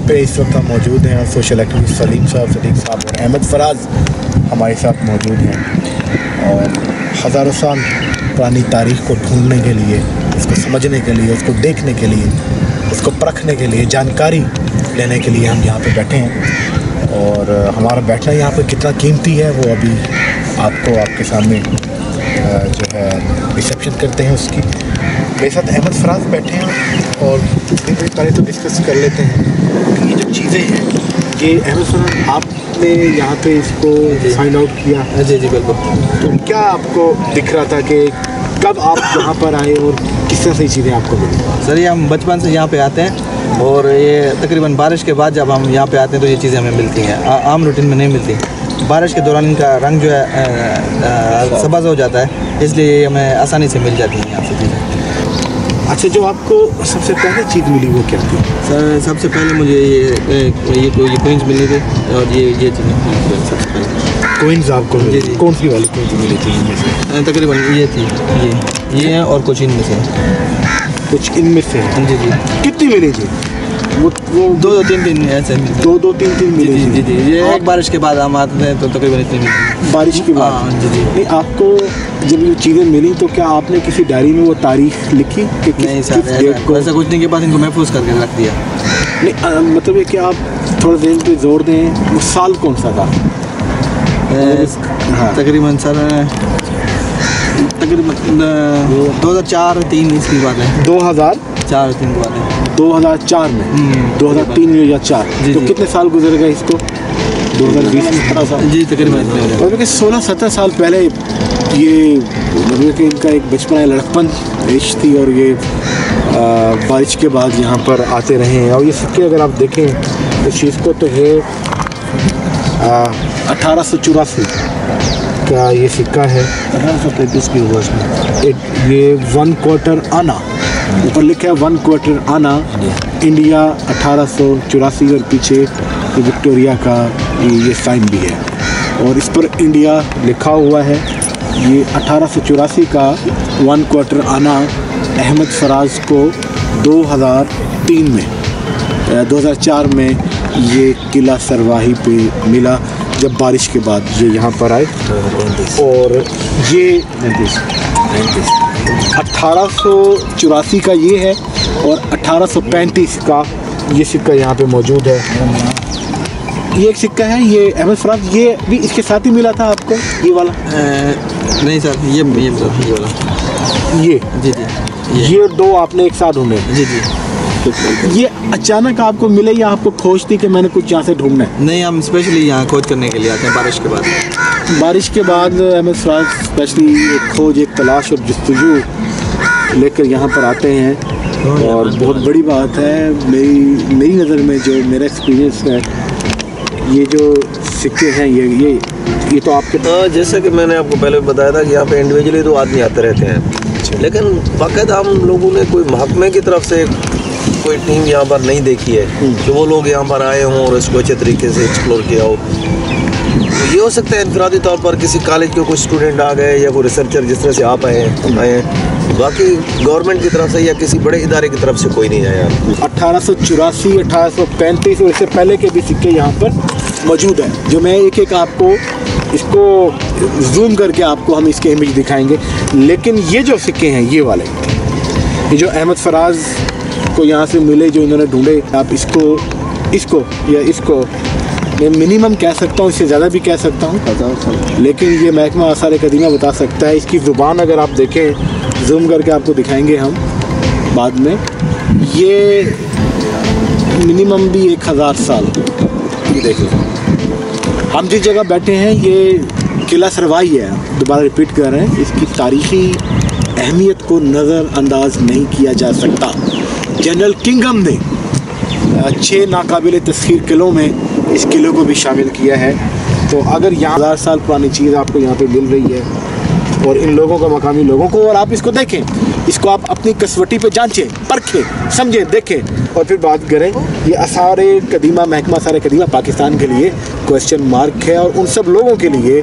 पे इस वक्त हम मौजूद हैं। सोशल एक्टिविस्ट सलीम साहब, सदीक साहब और अहमद फराज हमारे साथ मौजूद हैं। और हज़ारों साल पुरानी तारीख़ को ढूंढने के लिए, उसको समझने के लिए, उसको देखने के लिए, उसको परखने के लिए, जानकारी लेने के लिए हम यहाँ पे बैठे हैं। और हमारा बैठना यहाँ पे कितना कीमती है वो अभी आपको आपके सामने जो है रिसेप्शन करते हैं उसकी। मेरे साथ अहमद फराज बैठे हैं और पहले तो डिस्कस कर लेते हैं कि ये जो चीज़ें हैं, ये अहमद फराज आपने यहाँ पे इसको फाइंड आउट किया? जी जी बिल्कुल। तो क्या आपको दिख रहा था कि कब आप यहाँ पर आए और किस तरह से चीज़ें आपको मिली? सर ये हम बचपन से यहाँ पे आते हैं और ये तकरीबन बारिश के बाद जब हम यहाँ पे आते हैं तो ये चीज़ें हमें मिलती हैं, आम रूटीन में नहीं मिलती। बारिश के दौरान इनका रंग जो है सब्ज़ हो जाता है, इसलिए हमें आसानी से मिल जाती हैं यहाँ से चीज़ें। अच्छा, जो आपको सबसे पहले चीज़ मिली वो क्या थी? सर सबसे पहले मुझे ये कोइंस मिले थे और ये चीज़ें मिली सबसे पहले। कोइंस आपको मिली? जी। कौन सी वाली कोइंस मिली थी इनमें से? तकरीबन ये थी, ये है और कुछ इनमें से। कुछ इनमें से? जी जी। कितनी मिली थी? वो दो तीन ऐसे दो तीन मिली थी? जी जी। ये एक बारिश के बाद हम आते हैं तो तकरीबन इतनी मिली। बारिश के बाद? हाँ जी जी। नहीं, आपको जब ये चीज़ें मिली तो क्या आपने किसी डायरी में वो तारीख लिखी कि नहीं किस सर, डेट को? ऐसा कुछ नहीं के पास इनको महफूज करके रख दिया। नहीं, मतलब ये कि आप थोड़ा देर पे जोर दें, वो साल कौन सा था? हाँ। तकरीबन सर तकरीबन 2004-03 इसकी बात है। 2004-03 की बात है। 2004 में? 2003 या 4? तो कितने साल गुजर गए इसको? 2020 में 17 साल? जी तकरीबन। और 16-17 साल पहले ये मतलब कि इनका एक बचपन लड़कपन ऐश थी और ये बारिश के बाद यहाँ पर आते रहे हैं। और ये सिक्के अगर आप देखें इस चीज़ को तो ये 1884 का ये सिक्का है। 1835 की हुआ इसमें। ये 1 क्वार्टर आना, ऊपर लिखा है 1 क्वार्टर आना इंडिया 1884 और पीछे विक्टोरिया का ये साइन भी है और इस पर इंडिया लिखा हुआ है। ये 1884 का 1 क्वार्टर आना अहमद फराज को 2003 में 2004 में ये किला सरवाही पे मिला जब बारिश के बाद ये यहाँ पर आए। और ये 1884 का ये है और 1835 का ये सिक्का यहाँ पे मौजूद है। ये एक सिक्का है, ये अहमद फराज, ये भी इसके साथ ही मिला था आपको ये वाला? नहीं सर, ये वाला ये जी जी। ये दो आपने एक साथ ढूंढे? जी जी। ये अचानक आपको मिले या आपको खोज थी कि मैंने कुछ यहाँ से ढूंढना है? नहीं, हम स्पेशली यहाँ खोज करने के लिए आते हैं बारिश के बाद। बारिश के बाद अहमद फराज स्पेशली एक खोज, एक तलाश और जस्तजू लेकर यहाँ पर आते हैं। और बहुत बड़ी बात है मेरी नज़र में, जो मेरा एक्सपीरियंस है, ये जो सिक्के हैं ये तो आपके जैसे कि मैंने आपको पहले बताया था कि यहाँ पे इंडिविजुअली तो आदमी आते रहते हैं, लेकिन बाकायदा हम लोगों ने कोई महकमे की तरफ से कोई टीम यहाँ पर नहीं देखी है कि वो लोग यहाँ पर आए हों और इसको अच्छे तरीके से एक्सप्लोर किया हो। तो ये हो सकता है इनफरादी तौर पर किसी कॉलेज के कुछ स्टूडेंट आ गए या कोई रिसर्चर जिस तरह से आप आए हैं, बाकी गवर्नमेंट की तरफ से या किसी बड़े इदारे की तरफ से कोई नहीं आया। 1884, 1835 और इससे पहले के भी सिक्के यहाँ पर मौजूद हैं, जो मैं एक आपको इसको जूम करके आपको हम इसके इमेज दिखाएंगे। लेकिन ये जो सिक्के हैं ये वाले, ये जो अहमद फराज को यहाँ से मिले, जो इन्होंने ढूंढे, आप इसको या इसको मैं मिनिमम कह सकता हूँ, इससे ज़्यादा भी कह सकता हूँ, लेकिन ये महकमा आसार कदीमा बता सकता है। इसकी ज़ुबान अगर आप देखें, जूम करके आपको दिखाएंगे हम बाद में, ये मिनिमम भी 1000 साल। ये देख लो, हम जिस जगह बैठे हैं ये किला सरवाही है, दोबारा रिपीट कर रहे हैं, इसकी तारीख़ी अहमियत को नज़रअंदाज नहीं किया जा सकता। जनरल किंगम ने 6 नाकाबिल तस्खीर किलों में इस किले को भी शामिल किया है। तो अगर यहाँ 1000 साल पुरानी चीज़ आपको यहाँ पे मिल रही है और इन लोगों का, मकामी लोगों को, और आप इसको देखें, इसको आप अपनी कसवटी पे जांचें, परखें, समझें, देखें और फिर बात करें, ये आसार कदीमा, महकमा आसार कदीमा पाकिस्तान के लिए क्वेश्चन मार्क है। और उन सब लोगों के लिए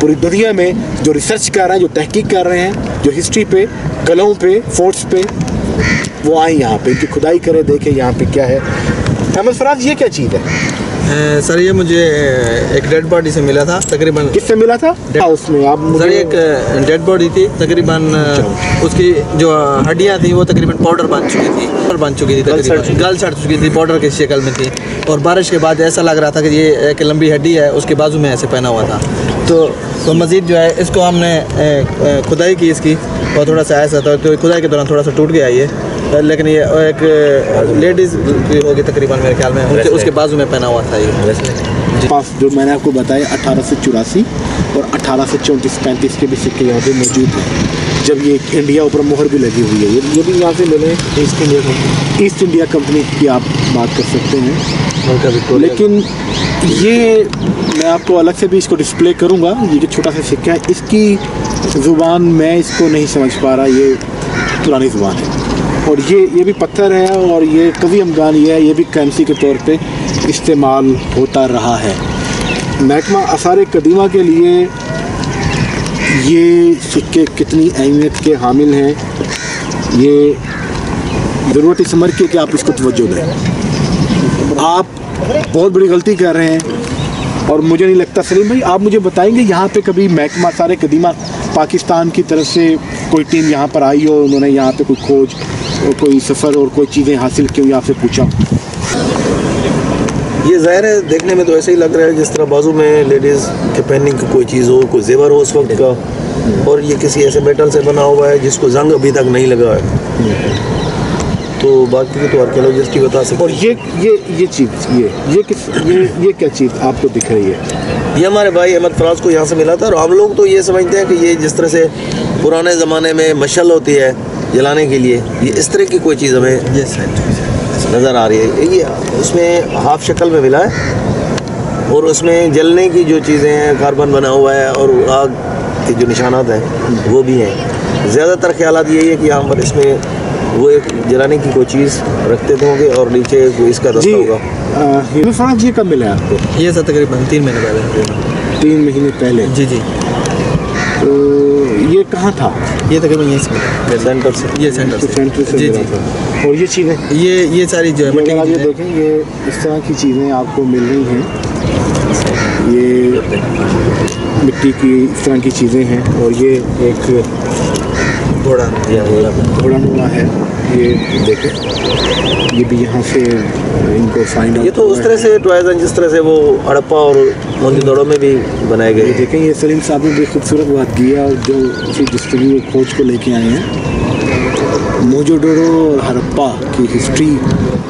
पूरी दुनिया में जो रिसर्च कर रहे हैं, जो तहकीक कर रहे हैं, जो हिस्ट्री पे, कलों पे, फोर्ट्स पे, वो आए यहाँ पे, इनकी खुदाई करें, देखें यहाँ पे क्या है। अहमद फराज, ये क्या चीज़ है? सर ये मुझे एक डेड बॉडी से मिला था तकरीबन। किससे मिला था? उसमें आप सर एक डेड बॉडी थी तकरीबन, उसकी जो हड्डियाँ थी वो तकरीबन पाउडर बन चुकी थी तकरीबन गल सड़ चुकी थी, पाउडर की शक्ल में थी। और बारिश के बाद ऐसा लग रहा था कि ये एक लंबी हड्डी है, उसके बाजू में ऐसे पहना हुआ था। तो मज़ीद जो है इसको हमने खुदाई की इसकी, और थोड़ा सा ऐसा था तो खुदाई के दौरान थोड़ा सा टूट गया ये, लेकिन ये एक लेडीज़ की होगी तकरीबन मेरे ख्याल में, उसके बाजू में पहना हुआ था ये। पास जो मैंने आपको बताया 1884 और 1834-35 के भी सिक्के यहाँ पे मौजूद हैं, जब ये इंडिया ऊपर मोहर भी लगी हुई है। ये भी यहाँ से मिले ईस्ट इंडिया कंपनी की आप बात कर सकते हैं। लेकिन ये मैं आपको अलग से भी इसको डिस्प्ले करूँगा। ये जो छोटा सा सिक्का है, इसकी ज़ुबान मैं इसको नहीं समझ पा रहा, ये पुरानी ज़ुबान है। और ये भी पत्थर है, और ये कभी अमगान ये भी करेंसी के तौर पे इस्तेमाल होता रहा है। महकमा आसार कदीमा के लिए ये सिक्के कितनी अहमियत के हामिल हैं, ये ज़रूरत इस समझ के कि आप इसको तवज्जो दें। आप बहुत बड़ी गलती कर रहे हैं, और मुझे नहीं लगता। सलीम भाई, आप मुझे बताएंगे यहाँ पे कभी महकमा आसार कदीमा पाकिस्तान की तरफ से कोई टीम यहाँ पर आई हो, उन्होंने यहाँ पे कोई खोज और कोई सफ़र और कोई चीज़ें हासिल की हो, आपसे पूछा? ये ज़ाहिर है देखने में तो ऐसे ही लग रहा है जिस तरह बाजू में लेडीज़ के पहनने की कोई चीज़ हो, कोई जेवर हो उस वक्त का, और ये किसी ऐसे मेटल से बना हुआ है जिसको जंग अभी तक नहीं लगा है। तो बाकी की तो आर्कियोलॉजिस्ट ही बता सकते। और ये चीज़ ये क्या चीज़ आपको दिख रही है? ये हमारे भाई अहमद फराज को यहाँ से मिला था, और हम लोग तो ये समझते हैं कि ये जिस तरह से पुराने ज़माने में मशल होती है जलाने के लिए, ये इस तरह की कोई चीज़ हमें नज़र आ रही है। ये उसमें हाफ शक्ल में मिला है, और उसमें जलने की जो चीज़ें हैं, कार्बन बना हुआ है, और आग के जो निशानात हैं वो भी हैं। ज़्यादातर ख्यालात यही है कि यहाँ पर इसमें वो एक जलाने की कोई चीज़ रखते थे होंगे, और नीचे इसका रास्ता होगा। फराज, ये कब मिला आपको? ये सर तकरीबन 3 महीने पहले। 3 महीने पहले? जी। तो ये कहाँ था? ये तकरीबन यहीं से सेंटर से। ये सेंटर से जी। और ये चीज़ें, ये सारी जो है ये देखें, ये इस तरह की चीज़ें आपको मिल रही हैं। ये मिट्टी की इस तरह की चीज़ें हैं, और ये एक घोड़ा नुमा है। ये देखें, ये भी यहाँ से इनको फाइंड आउट। ये तो उस तरह से टॉयज़ हैं जिस तरह से वो हड़प्पा और मोहनजोदड़ो में भी बनाए गए। देखें, ये सलीम साहब ने भी खूबसूरत बात की है, और जो जिस तरह वो खोज को लेके आए हैं, मोहनजोदड़ो और हड़प्पा की हिस्ट्री,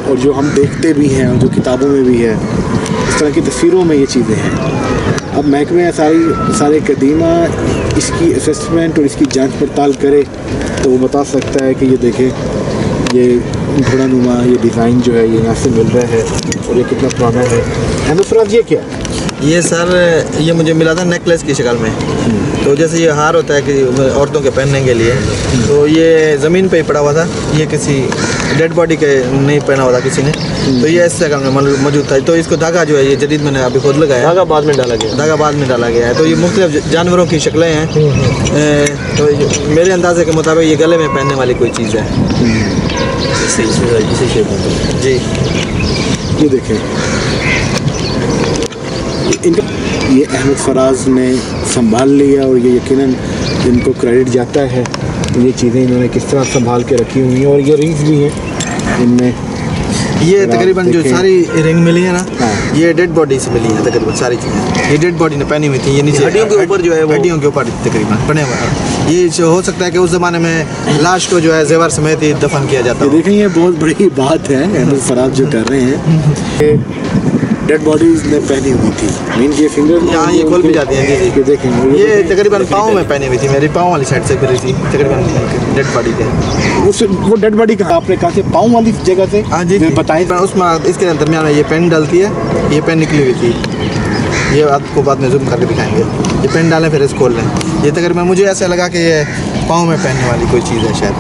और जो हम देखते भी हैं और जो किताबों में भी है, इस तरह की तस्वीरों में ये चीज़ें हैं। अब महकमे आसार कदीमा इसकी असेसमेंट और इसकी जांच पड़ताल करे तो वो बता सकता है कि ये देखें, ये घोड़ा नुमा ये डिज़ाइन जो है ये यहाँ से मिल रहा है, और ये कितना पुराना है। अहमद फराज, ये क्या? ये सर ये मुझे मिला था नेकलेस की शक्ल में। तो जैसे ये हार होता है कि औरतों के पहनने के लिए, तो ये ज़मीन पे ही पड़ा हुआ था, ये किसी डेड बॉडी के नहीं पहना हुआ था किसी ने, तो ये इस शक्ल में मौजूद था। तो इसको धागा जो है ये जदीद मैंने अभी खुद लगाया, धागा बाद में डाला गया है। तो ये मुख्तलिफ जानवरों की शक्लें हैं। तो मेरे अंदाजे के मुताबिक ये गले में पहनने वाली कोई चीज़ है। जी, ये देखें, ये अहमद फराज ने संभाल लिया, और ये यकीनन इनको क्रेडिट जाता है। ये चीज़ें इन्होंने किस तरह संभाल के रखी हुई हैं, और ये रिंग्स भी हैं इनमें। ये तकरीबन जो सारी रिंग मिली है ना, ये डेड बॉडी से मिली है तकरीबन सारी चीज़ें। ये डेड बॉडी ने पहनी हुई थी, ये नीचे हड्डियों के ऊपर जो है, हड्डियों के ऊपर तकरीबन बने हुए हैं। ये जो हो सकता है कि उस ज़माने में लाश को जो है जेवर समेत ही दफन किया जाता है। देखें, ये बहुत बड़ी बात है अहमद फराज जो कर रहे हैं। डेड बॉडीज ने पहनी हुई थी, मीन ये फिंगर यहाँ ये खोल भी जाती हैं। जी, देखें, ये तकरीबन पाँव में पहनी हुई थी, मेरी पाँव वाली साइड से फिरी थी तकरीबन डेड बॉडी के। वो डेड बॉडी कहाँ आपने कहा से पाँव वाली जगह से? हाँ जी, बताएं। उसमें इसके दरमियान में ये पेन डलती है, ये पेन निकली हुई थी, ये आपको बाद में जूम करके दिखाएंगे। ये पेन डालें फिर इसको खोल लें। ये तकरीबन मुझे ऐसा लगा कि ये पाँव में पहनने वाली कोई चीज़ है शायद,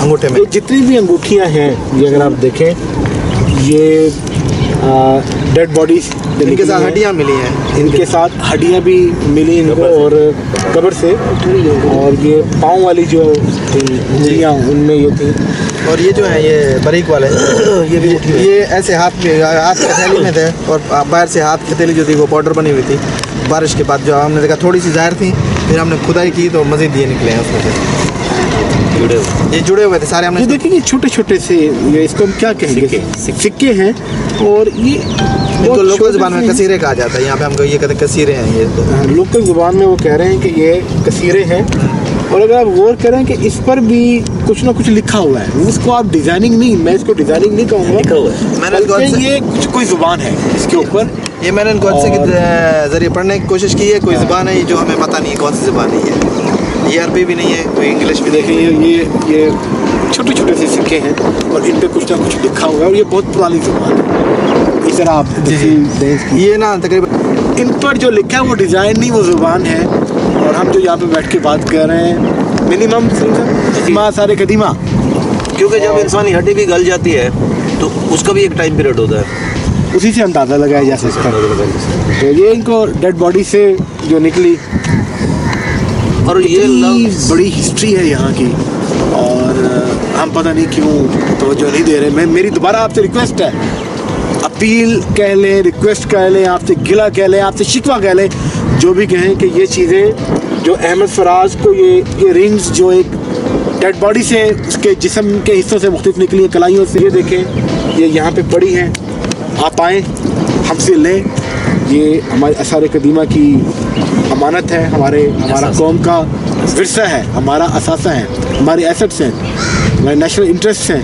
अंगूठे में। जितनी भी अंगूठियाँ हैं, ये अगर आप देखें, ये डेड बॉडीज इनके साथ हड्डियाँ मिली हैं, इनके साथ हड्डियाँ भी मिली इनको और कब्र से, और ये पाँव वाली जो उंगलियाँ उनमें ये थी। और ये जो है ये बारीक वाले ये ऐसे हाथ की हथेली में थे और बाहर से हाथ हथेली जो थी वो पाउडर बनी हुई थी। बारिश के बाद जो हमने देखा थोड़ी सी ज़ाहिर थी, फिर हमने खुदाई की तो मज़ीद ये निकले हैं उसमें से ये जुड़े हुए थे सारे। हमने ये देखिए छोटे छोटे से, ये इसको हम क्या कहेंगे, सिक्के हैं, और ये इनको लोकल ज़ुबान में कसीरे कहा जाता है। यहाँ पे हमको ये कहते कसीरे हैं। ये तो लोकल ज़ुबान में वो कह रहे हैं कि ये कसीरे हैं, और अगर आप गौर करें कि इस पर भी कुछ ना कुछ लिखा हुआ है, उसको आप डिज़ाइनिंग नहीं, मैं इसको डिज़ाइनिंग नहीं कहूँगा, लिखा हुआ है, मैंने ये कुछ कोई ज़ुबान है इसके ऊपर। ये मैंने इनको अच्छे के ज़रिए पढ़ने की कोशिश की है। कोई ज़ुबान है जो हमें पता नहीं है कौन सी ज़ुबान है ये अरबी भी नहीं है, कोई इंग्लिश भी देखें। ये छोटे छोटे से सिक्के हैं और इन पे कुछ ना कुछ लिखा हुआ है, और ये बहुत पुरानी ज़ुबान है। इस तरह आप ये ना तकरीबन इन पर जो लिखा है वो डिज़ाइन नहीं, वो ज़ुबान है। और हम जो यहाँ पे बैठ के बात कर रहे हैं मिनिमम सारे कदीमा, क्योंकि जब इंसानी हड्डी भी गल जाती है तो उसका भी एक टाइम पीरियड होता है, उसी से अंदाज़ा लगाया जा सकता है। तो ये इनको डेड बॉडी से जो निकली, और ये बड़ी हिस्ट्री है यहाँ की, और हम पता नहीं क्यों तवज्जो नहीं दे रहे। मेरी दोबारा आपसे रिक्वेस्ट है, अपील कह लें, रिक्वेस्ट कह लें, आपसे गिला कह लें, आपसे शिकवा कह लें, जो भी कहें कि ये चीज़ें जो अहमद फराज को ये रिंग्स जो एक डेड बॉडी से उसके जिस्म के हिस्सों से मुख्तलिफ निकली हैं, कलाइयों से, ये देखें ये यहाँ पे पड़ी हैं। आप आएँ, हमसे लें, ये हमारे आसार कदीमा की अमानत है, हमारा कौम का विरसा है, हमारा असासा है, हमारे एसेट्स हैं, हमारे नेशनल इंटरेस्ट हैं।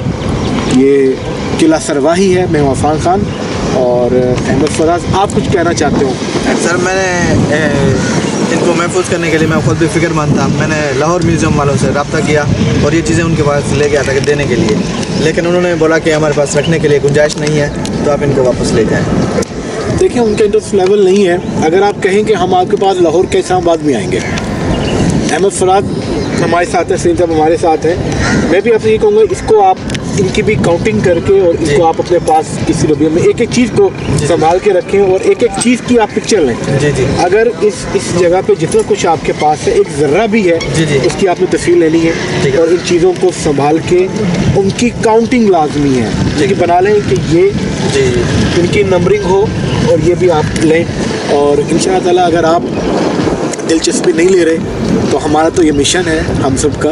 ये किला सरवाही है। मैं अफान खान और अहमद फराज, आप कुछ कहना चाहते हो? सर मैंने इनको महफूज करने के लिए मैं खुद भी फ़िक्रमंद था। मैंने लाहौर म्यूज़ियम वालों से रब्ता किया और ये चीज़ें उनके पास ले गया था कि देने के लिए, लेकिन उन्होंने बोला कि हमारे पास रखने के लिए गुंजाइश नहीं है, तो आप इनको वापस ले जाएँ। देखिए उनका इंटरेस्ट लेवल नहीं है। अगर आप कहें कि हम आपके पास लाहौर के इस्लामाबाद में आएंगे, अहमद फराज हमारे साथ हैं, सलीम साहब हमारे साथ हैं, मैं भी आपसे ये कहूँगा इसको आप इनकी भी काउंटिंग करके और इसको आप अपने पास किसी डब्बे में एक एक चीज़ को संभाल के रखें और एक एक चीज़ की आप पिक्चर लें। अगर इस जगह पे जितना कुछ आपके पास है, एक ज़र्रा भी है, उसकी आपने तस्वीर लेनी है और इन चीज़ों को संभाल के उनकी काउंटिंग लाजमी है कि बना लें कि ये इनकी नंबरिंग हो और ये भी आप लें। और इंशाअल्लाह अगर आप दिलचस्पी नहीं ले रहे तो हमारा तो ये मिशन है हम सब का,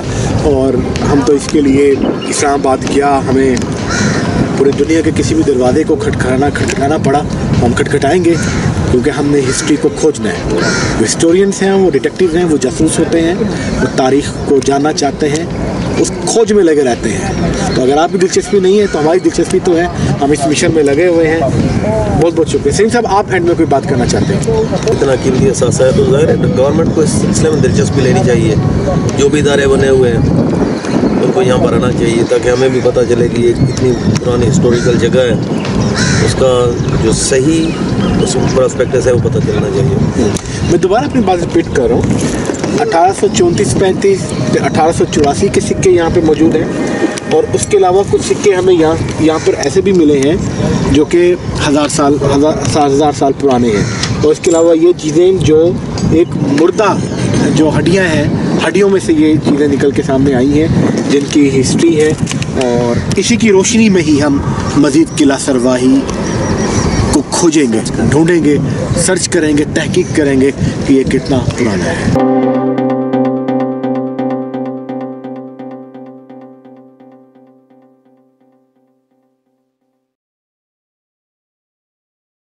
और हम तो इसके लिए इस्लामाबाद गया, हमें पूरी दुनिया के किसी भी दरवाजे को खटखटाना पड़ा, हम खटखटाएंगे, क्योंकि हमने हिस्ट्री को खोजना है। जो हिस्टोरियंस हैं वो डिटेक्टिव हैं, वो जासूस होते हैं, वो तारीख़ को जानना चाहते हैं, उस खोज में लगे रहते हैं। तो अगर आपकी दिलचस्पी नहीं है तो हमारी दिलचस्पी तो है, हम इस मिशन में लगे हुए हैं। बहुत बहुत शुक्रिया। सलीम साहब आप एंड में कोई बात करना चाहते हैं? इतना कीमती एहसास है तो ज़ाहिर है गवर्नमेंट को इस सिलसिले में दिलचस्पी लेनी चाहिए। जो भी इदारे बने हुए हैं उनको यहाँ पर आना चाहिए ताकि हमें भी पता चले कि ये इतनी पुरानी हिस्टोरिकल जगह है, उसका जो सही उस पर्सपेक्टिव है वो पता चलना चाहिए। मैं दोबारा अपनी बात रिपीट कर रहा हूँ, 1834-35 1884 के सिक्के यहाँ पे मौजूद हैं, और उसके अलावा कुछ सिक्के हमें यहाँ पर ऐसे भी मिले हैं जो कि हज़ार साल पुराने हैं। और इसके अलावा ये चीज़ें जो एक मुर्दा जो हड्डियाँ हैं, हड्डियों में से ये चीज़ें निकल के सामने आई हैं जिनकी हिस्ट्री है, और इसी की रोशनी में ही हम मज़ीद किला सरवाही को खोजेंगे, ढूंढेंगे, सर्च करेंगे, तहकीक करेंगे कि ये कितना पुराना है।